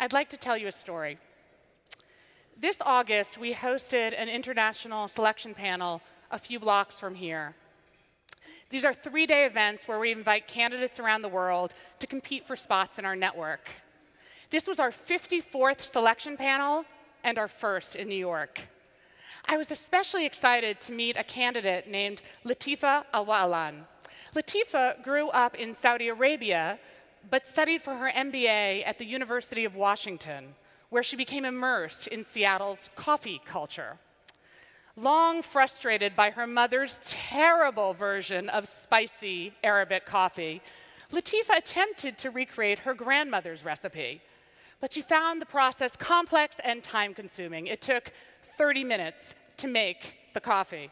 I'd like to tell you a story. This August, we hosted an international selection panel a few blocks from here. These are 3-day events where we invite candidates around the world to compete for spots in our network. This was our 54th selection panel and our first in New York. I was especially excited to meet a candidate named Latifa Al-Walan. Latifa grew up in Saudi Arabia, but studied for her MBA at the University of Washington, where she became immersed in Seattle's coffee culture. Long frustrated by her mother's terrible version of spicy Arabic coffee, Latifa attempted to recreate her grandmother's recipe, but she found the process complex and time-consuming. It took 30 minutes to make the coffee.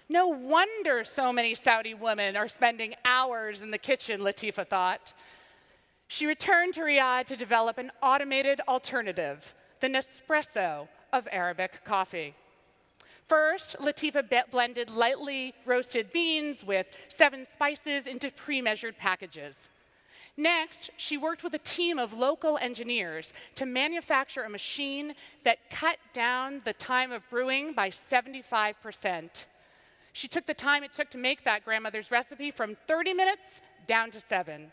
No wonder so many Saudi women are spending hours in the kitchen, Latifa thought. She returned to Riyadh to develop an automated alternative, the Nespresso of Arabic coffee. First, Latifa blended lightly roasted beans with 7 spices into pre-measured packages. Next, she worked with a team of local engineers to manufacture a machine that cut down the time of brewing by 75%. She took the time it took to make that grandmother's recipe from 30 minutes down to 7.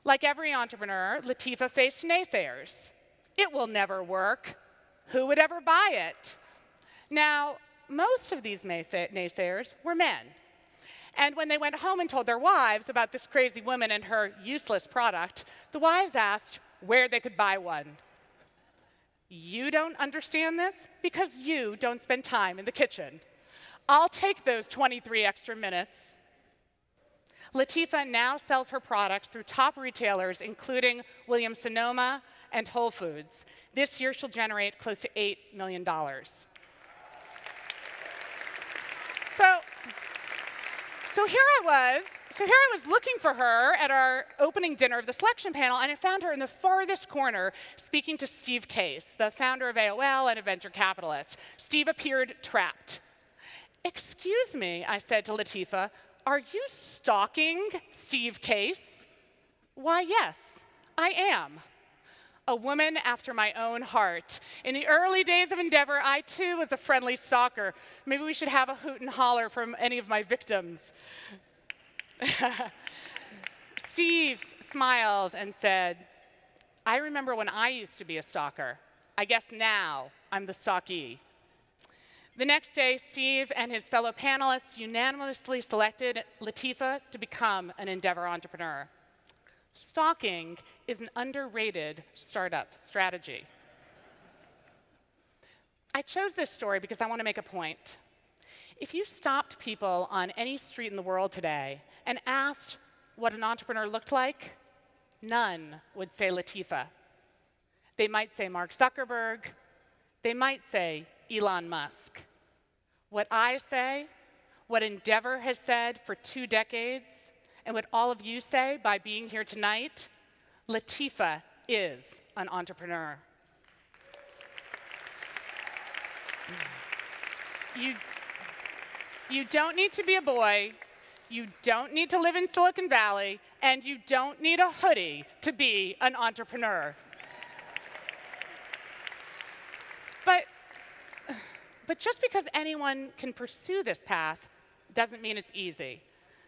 Like every entrepreneur, Latifa faced naysayers. It will never work. Who would ever buy it? Now, most of these naysayers were men. And when they went home and told their wives about this crazy woman and her useless product, the wives asked where they could buy one. You don't understand this because you don't spend time in the kitchen. I'll take those 23 extra minutes. Latifa now sells her products through top retailers, including Williams-Sonoma and Whole Foods. This year, she'll generate close to $8 million. So here I was looking for her at our opening dinner of the selection panel, and I found her in the farthest corner speaking to Steve Case, the founder of AOL and a venture capitalist. Steve appeared trapped. Excuse me, I said to Latifa, are you stalking Steve Case? Why, yes, I am. A woman after my own heart. In the early days of Endeavor, I too was a friendly stalker. Maybe we should have a hoot and holler from any of my victims. Steve smiled and said, I remember when I used to be a stalker. I guess now I'm the stalkee. The next day, Steve and his fellow panelists unanimously selected Latifa to become an Endeavor entrepreneur. Stalking is an underrated startup strategy. I chose this story because I want to make a point. If you stopped people on any street in the world today and asked what an entrepreneur looked like, none would say Latifa. They might say Mark Zuckerberg. They might say Elon Musk. What I say, what Endeavor has said for 2 decades, and what all of you say by being here tonight, Latifa is an entrepreneur. You don't need to be a boy, you don't need to live in Silicon Valley, and you don't need a hoodie to be an entrepreneur. But just because anyone can pursue this path doesn't mean it's easy.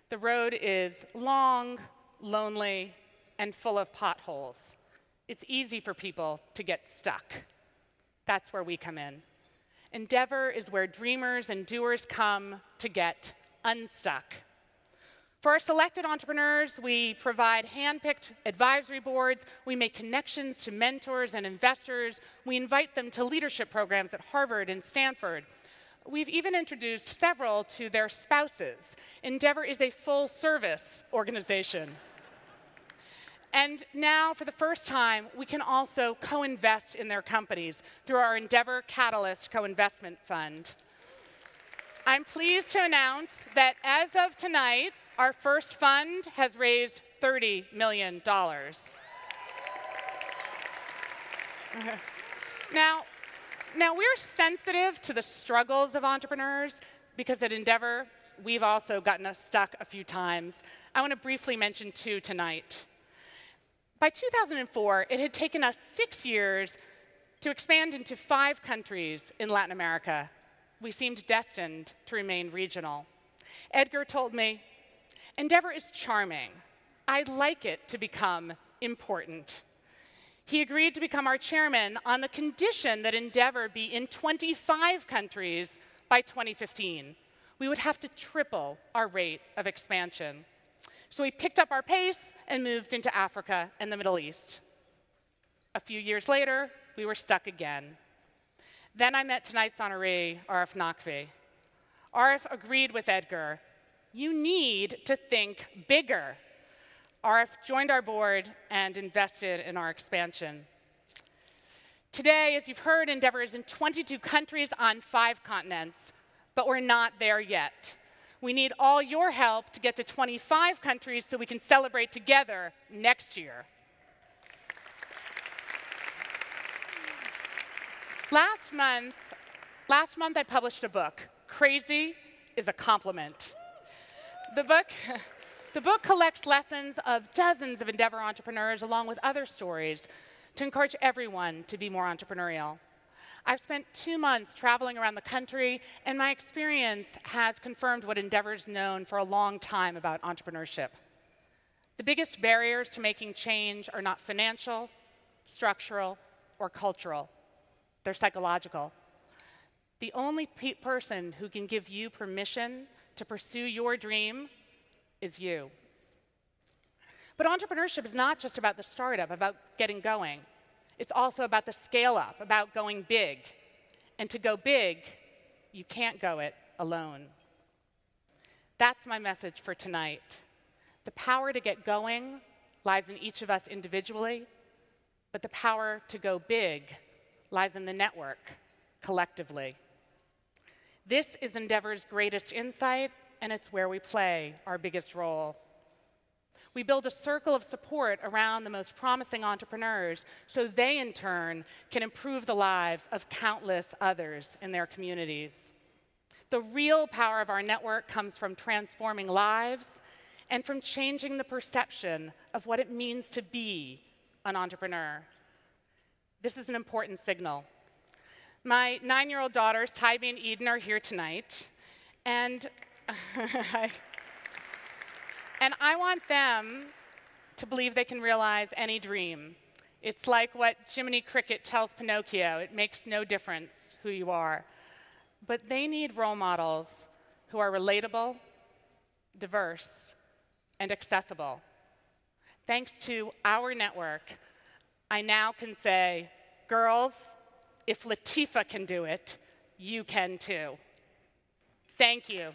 The road is long, lonely, and full of potholes. It's easy for people to get stuck. That's where we come in. Endeavor is where dreamers and doers come to get unstuck. For our selected entrepreneurs, we provide hand-picked advisory boards. We make connections to mentors and investors. We invite them to leadership programs at Harvard and Stanford. We've even introduced several to their spouses. Endeavor is a full-service organization. And now, for the first time, we can also co-invest in their companies through our Endeavor Catalyst Co-Investment Fund. I'm pleased to announce that as of tonight, our first fund has raised $30 million. Now, we're sensitive to the struggles of entrepreneurs because at Endeavor, we've also gotten us stuck a few times. I want to briefly mention 2 tonight. By 2004, it had taken us 6 years to expand into 5 countries in Latin America. We seemed destined to remain regional. Edgar told me, "Endeavor is charming. I'd like it to become important." He agreed to become our chairman on the condition that Endeavor be in 25 countries by 2015. We would have to triple our rate of expansion. So we picked up our pace and moved into Africa and the Middle East. A few years later, we were stuck again. Then I met tonight's honoree, Arif Nakvi. Arif agreed with Edgar. You need to think bigger. Arif joined our board and invested in our expansion. Today, as you've heard, Endeavor is in 22 countries on 5 continents, but we're not there yet. We need all your help to get to 25 countries so we can celebrate together next year. Last month I published a book, Crazy is a Compliment. The book collects lessons of dozens of Endeavor entrepreneurs along with other stories to encourage everyone to be more entrepreneurial. I've spent 2 months traveling around the country, and my experience has confirmed what Endeavor's known for a long time about entrepreneurship. The biggest barriers to making change are not financial, structural, or cultural. They're psychological. The only person who can give you permission to pursue your dream is you. But entrepreneurship is not just about the startup, about getting going. It's also about the scale up, about going big. And to go big, you can't go it alone. That's my message for tonight. The power to get going lies in each of us individually, but the power to go big lies in the network, collectively. This is Endeavor's greatest insight, and it's where we play our biggest role. We build a circle of support around the most promising entrepreneurs so they, in turn, can improve the lives of countless others in their communities. The real power of our network comes from transforming lives and from changing the perception of what it means to be an entrepreneur. This is an important signal. My 9-year-old daughters, Tybee and Eden, are here tonight, and I want them to believe they can realize any dream. It's like what Jiminy Cricket tells Pinocchio, it makes no difference who you are. But they need role models who are relatable, diverse, and accessible. Thanks to our network, I now can say, girls, if Latifah can do it, you can too. Thank you.